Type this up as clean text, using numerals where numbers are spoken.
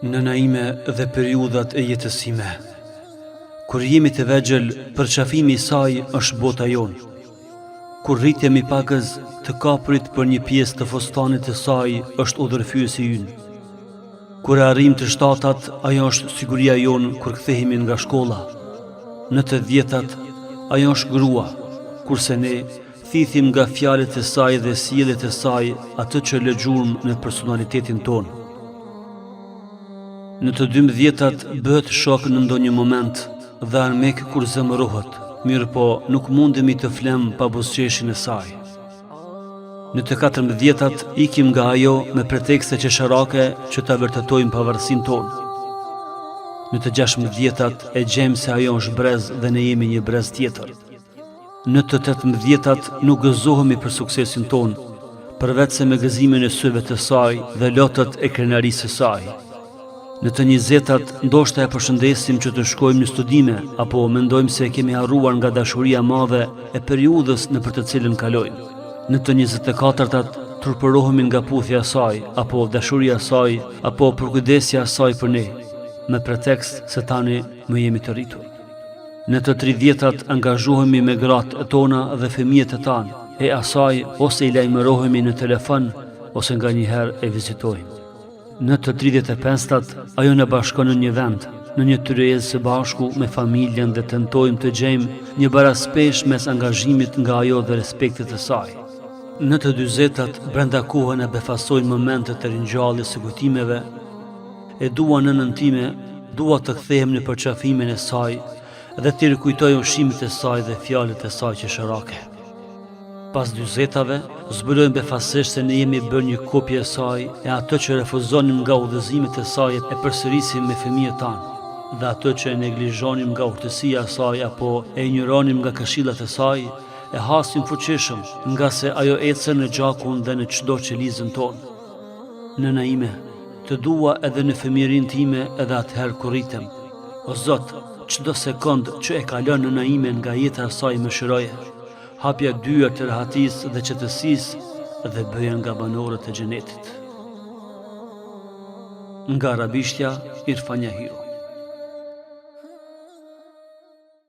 Nëna ime dhe periudhat e jetësime. Kur jemi të vegjël, përqafimi I saj është bota jonë. Kur rritjem I pagës, të kapurit për një pjesë të fostanit të saj është udhërfyesi ynë. Kur arrim të shtatat, ajo është siguria jonë kur kthehemi nga shkolla. Në të dhjetat, ajo është grua, kurse ne thithim nga fjalët e saj dhe sjelljet e saj atë që lexuam në personalitetin tonë. Në të 12-tat bëhet shok në ndonjë moment dhe armek kur zemërohet, mirë po nuk mundemi të flem pa buzëqeshin e saj. Në të 14-tat ikim nga ajo me pretekste qesharake që ta vërtetojmë pavarësinë tonë. Në të 16-tat e gjejmë se ajo është brez dhe ne jemi një brez tjetër. Në të 18-tat nuk gëzohemi për suksesin tonë, përveç se me gëzimin e syve të saj dhe lotët e krenarisë së saj. Në të 20-tat ndoshta e përshëndesim që të shkojmë në studime, apo mendojmë se kemi harruar nga dashuria madhe e periudhës në për të cilën kalojmë. Në të 24-tat turpërohemi nga puthja e saj, apo dashuria e saj, apo përkujdesja e saj për ne, me pretekst se tani më jemi të rritur. Në të 30-tat angazhohemi me gratë tona dhe fëmijët e tanë, e asaj ose I lajmërohemi në telefon, ose nganjëherë e vizitojmë. Në të 35-tat, ajo në bashkon në një vend, në një tyrezë së bashku me familjen dhe tentojmë të gjejmë një baraspesh mes angazhimit nga ajo dhe respektit të saj. Në të 40-tat, brenda kohën e befasojnë momentet e ringjalljes së kujtimeve, e dua nënën time, dua të kthehem në përqafimin e saj dhe të rikujtoj ushqimet e saj dhe fjalët e saj qesharake. Pas 40-tave, zbulojmë befasisht se ne jemi bërë një kopje e saj e atë që refuzonim nga udhëzimet e saj e përsërisim me fëmijët tanë, dhe atë që e neglizhonim nga urtësia e saj apo e injoronim nga këshillat e saj, e hasim fuqishëm nga se ajo ecën në gjakun dhe në çdo qelizën tonë. Nëna ime, të dua edhe në fëmijërinë time edhe atëherë kur rritem. O Zot, çdo sekond që e kalon nëna ime nga jeta e saj më shëroje. Hapja dyert të rahatisë dhe qetësisë dhe bëjen nga banorët e xhenetit. Nga arabishtja Irfan Jahiu.